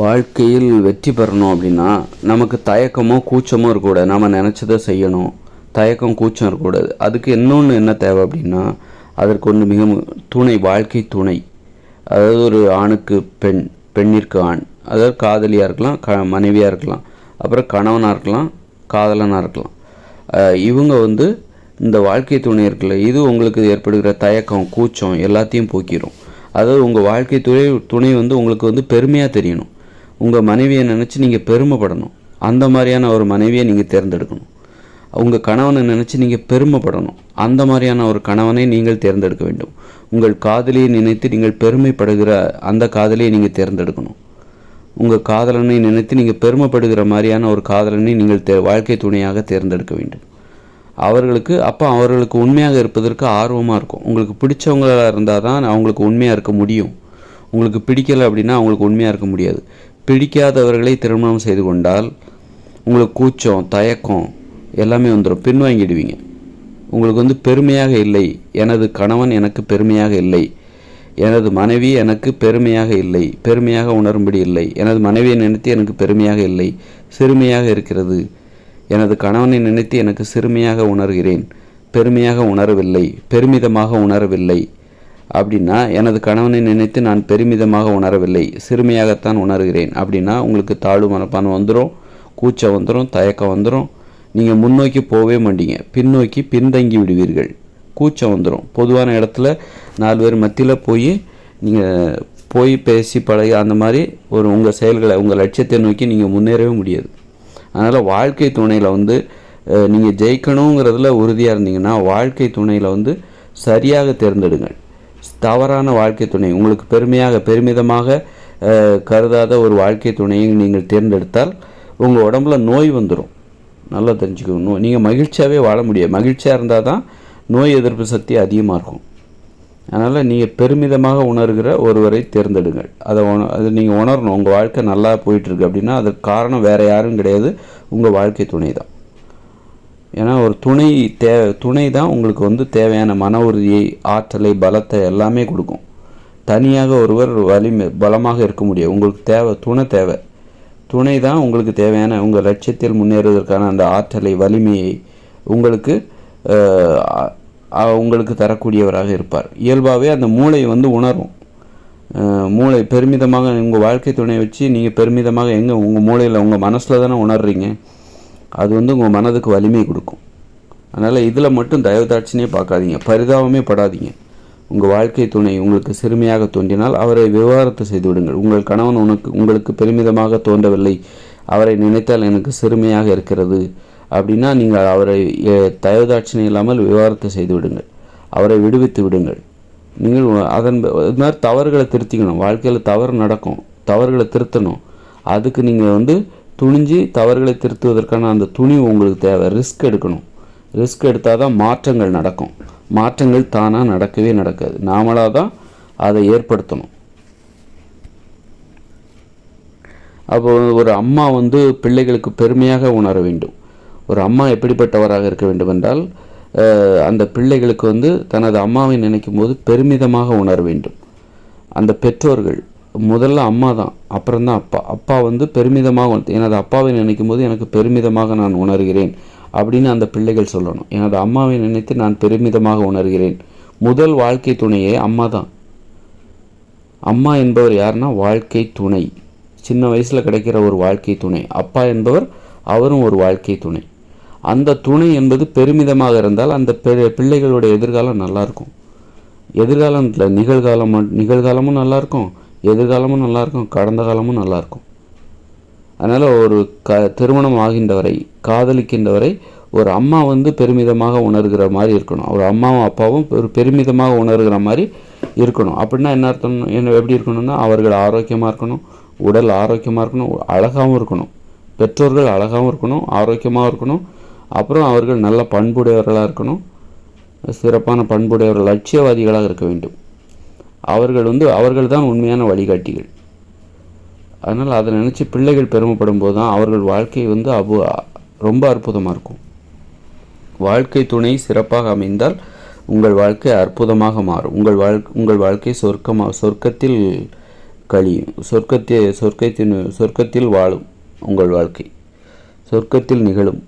வாழ்க்கையில் வெற்றி பெறணும் அப்படின்னா நமக்கு தயக்கமோ கூச்சமோ இருக்கக்கூடாது. நம்ம நினச்சதை செய்யணும். தயக்கம் கூச்சம் இருக்கக்கூடாது. அதுக்கு இன்னொன்று என்ன தேவை அப்படின்னா, அதற்கு ஒன்று மிக துணை, வாழ்க்கை துணை. அதாவது ஒரு ஆணுக்கு பெண், பெண்ணிற்கு ஆண், அதாவது காதலியாக இருக்கலாம், மனைவியாக இருக்கலாம், அப்புறம் கணவனாக இருக்கலாம், காதலனாக இருக்கலாம். இவங்க இந்த வாழ்க்கை துணை இருக்குல்ல, இது உங்களுக்கு ஏற்படுகிற தயக்கம் கூச்சம் எல்லாத்தையும் போக்கிடும். அதாவது உங்கள் வாழ்க்கை துணை உங்களுக்கு பெருமையாக தெரியணும். உங்கள் மனைவியை நினச்சி நீங்கள் பெருமைப்படணும். அந்த மாதிரியான ஒரு மனைவியை நீங்கள் தேர்ந்தெடுக்கணும். உங்கள் கணவனை நினச்சி நீங்கள் பெருமைப்படணும். அந்த மாதிரியான ஒரு கணவனை நீங்கள் தேர்ந்தெடுக்க வேண்டும். உங்கள் காதலியை நினைத்து நீங்கள் பெருமைப்படுகிற அந்த காதலியை நீங்கள் தேர்ந்தெடுக்கணும். உங்கள் காதலனை நினைத்து நீங்கள் பெருமைப்படுகிற மாதிரியான ஒரு காதலனை நீங்கள் வாழ்க்கை துணையாக தேர்ந்தெடுக்க வேண்டும். அவர்களுக்கு உண்மையாக இருப்பதற்கு ஆர்வமாக இருக்கும். உங்களுக்கு பிடிச்சவங்களாக இருந்தால் தான் அவங்களுக்கு உண்மையாக இருக்க முடியும். உங்களுக்கு பிடிக்கலை அப்படின்னா அவங்களுக்கு உண்மையாக இருக்க முடியாது. பிடிக்காதவர்களை திருமணம் செய்து கொண்டால் உங்களுக்கு கூச்சம், தயக்கம் எல்லாமே வந்துடும். பின்வாங்கிடுவீங்க. உங்களுக்கு பெருமையாக இல்லை, எனது கணவன் எனக்கு பெருமையாக இல்லை, எனது மனைவி எனக்கு பெருமையாக இல்லை, பெருமையாக உணரும்படி இல்லை, எனது மனைவியை நினைத்து எனக்கு பெருமையாக இல்லை, சிறுமையாக இருக்கிறது, எனது கணவனை நினைத்து எனக்கு சிறுமையாக உணர்கிறேன், பெருமையாக உணரவில்லை, பெருமிதமாக உணரவில்லை அப்படின்னா, எனது கணவனை நினைத்து நான் பெருமிதமாக உணரவில்லை, சிறுமையாகத்தான் உணர்கிறேன் அப்படின்னா உங்களுக்கு தாழ்வு மனப்பான்மை வந்துடும், கூச்சம் வந்துடும், தயக்கம் வந்துடும். நீங்கள் முன்னோக்கி போகவே மாட்டீங்க, பின்னோக்கி பின்தங்கி விடுவீர்கள். கூச்சம் வந்துடும். பொதுவான இடத்துல 4 பேர் மத்தியில் போய் பேசி பழகி அந்த மாதிரி உங்கள் செயல்களை, உங்கள் லட்சியத்தை நோக்கி நீங்கள் முன்னேறவே முடியாது. அதனால் வாழ்க்கை துணையில் நீங்கள் ஜெயிக்கணுங்கிறதுல உறுதியாக இருந்தீங்கன்னா வாழ்க்கை துணையில் சரியாக தேர்ந்தெடுங்கள். தவறான வாழ்க்கை துணை, உங்களுக்கு பெருமிதமாக கருதாத ஒரு வாழ்க்கை துணையை நீங்கள் தேர்ந்தெடுத்தால் உங்கள் உடம்புல நோய் வந்துடும். நல்லா தெரிஞ்சுக்கணும். நீங்கள் மகிழ்ச்சியாகவே வாழ முடியாது. மகிழ்ச்சியாக இருந்தால் தான் நோய் எதிர்ப்பு சக்தி அதிகமாக இருக்கும். அதனால் நீங்கள் பெருமிதமாக உணர்கிற ஒருவரை தேர்ந்தெடுங்கள். அதை நீங்கள் உணரணும். உங்கள் வாழ்க்கை நல்லா போயிட்டுருக்கு அப்படின்னா அதுக்கு காரணம் வேறு யாரும் கிடையாது, உங்கள் வாழ்க்கை துணை தான். ஏன்னா ஒரு துணை தான் உங்களுக்கு தேவையான மன உறுதியை, ஆற்றலை, பலத்தை எல்லாமே கொடுக்கும். தனியாக ஒருவர் பலமாக இருக்க முடியும். உங்களுக்கு தேவை. துணை தான் உங்களுக்கு தேவையான உங்கள் லட்சியத்தில் முன்னேறுவதற்கான அந்த ஆற்றலை, வலிமையை உங்களுக்கு தரக்கூடியவராக இருப்பார். இயல்பாகவே அந்த மூளை உணரும். மூளை பெருமிதமாக உங்கள் வாழ்க்கை துணையை வச்சு நீங்கள் பெருமிதமாக உங்கள் மூளையில், உங்கள் மனசில் தானே உணர்றீங்க. அது உங்கள் மனதுக்கு வலிமை கொடுக்கும். அதனால் இதில் மட்டும் தயவுதாட்சினே பார்க்காதீங்க, பரிதாபமே படாதீங்க. உங்கள் வாழ்க்கை துணை உங்களுக்கு சிறுமையாக தோன்றினால் அவரை விவாகரத்து செய்து விடுங்கள். உங்கள் கணவன் உங்களுக்கு பெருமிதமாக தோன்றவில்லை, அவரை நினைத்தால் எனக்கு சிறுமையாக இருக்கிறது அப்படின்னா நீங்கள் அவரை தயவுதாட்சினை இல்லாமல் விவாகரத்து செய்து விடுங்கள். அவரை விடுவித்து விடுங்கள். நீங்கள் இது மாதிரி தவறுகளை திருத்திக்கணும். வாழ்க்கையில் தவறு நடக்கும், தவறுகளை திருத்தணும். அதுக்கு நீங்கள் துணிஞ்சு தவறுகளை திருத்துவதற்கான அந்த துணிவு உங்களுக்கு தேவை. ரிஸ்க் எடுக்கணும். ரிஸ்க் எடுத்தால் தான் மாற்றங்கள் நடக்கும். மாற்றங்கள் தானாக நடக்கவே நடக்காது. நாமளாக தான் அதை ஏற்படுத்தணும். அப்போ ஒரு அம்மா பிள்ளைகளுக்கு பெருமையாக உணர வேண்டும். ஒரு அம்மா எப்படிப்பட்டவராக இருக்க வேண்டும் என்றால், அந்த பிள்ளைகளுக்கு தனது அம்மாவை நினைக்கும் போது பெருமிதமாக உணர வேண்டும். அந்த பெற்றோர்கள் முதல்ல அம்மா தான், அப்புறம்தான் அப்பா. அப்பா பெருமிதமாக எனது அப்பாவை நினைக்கும் போது எனக்கு பெருமிதமாக நான் உணர்கிறேன் அப்படின்னு அந்த பிள்ளைகள் சொல்லணும். எனது அம்மாவை நினைத்து நான் பெருமிதமாக உணர்கிறேன். முதல் வாழ்க்கை துணையே அம்மா தான். அம்மா என்பவர் யாருன்னா வாழ்க்கை துணை. சின்ன வயசில் கிடைக்கிற ஒரு வாழ்க்கை துணை. அப்பா என்பவர் அவரும் ஒரு வாழ்க்கை துணை. அந்த துணை என்பது பெருமிதமாக இருந்தால் அந்த பிள்ளைகளுடைய எதிர்காலம் நல்லாயிருக்கும். எதிர்காலம் இல்லை, நிகழ்காலமும் நல்லாயிருக்கும், எதிர்காலமும் நல்லாயிருக்கும், கடந்த காலமும் நல்லாயிருக்கும். அதனால் ஒரு திருமணம் ஆகின்றவரை, காதலிக்கின்றவரை ஒரு அம்மா பெருமிதமாக உணர்கிற மாதிரி இருக்கணும். ஒரு அம்மாவும் அப்பாவும் ஒரு பெருமிதமாக உணர்கிற மாதிரி இருக்கணும். அப்படின்னா என்ன அர்த்தம், எப்படி இருக்கணும்னா அவர்கள் ஆரோக்கியமாக இருக்கணும், உடல் ஆரோக்கியமாக இருக்கணும், அழகாகவும் இருக்கணும், பெற்றோர்கள் அழகாகவும் இருக்கணும், ஆரோக்கியமாக இருக்கணும். அப்புறம் அவர்கள் நல்ல பண்புடையவர்களாக இருக்கணும், சிறப்பான பண்புடையவர்கள், லட்சியவாதிகளாக இருக்க வேண்டும். அவர்கள் தான் உண்மையான வழிகாட்டிகள். அதனால் அதை நினச்சி பிள்ளைகள் பெருமைப்படும் போது தான் அவர்கள் வாழ்க்கை ரொம்ப அற்புதமாக இருக்கும். வாழ்க்கை துணை சிறப்பாக அமைந்தால் உங்கள் வாழ்க்கை அற்புதமாக மாறும். உங்கள் வாழ்க்கை சொர்க்கத்தில் கழியும். சொர்க்கத்தில் வாழும் உங்கள் வாழ்க்கை, சொர்க்கத்தில் நிகழும்.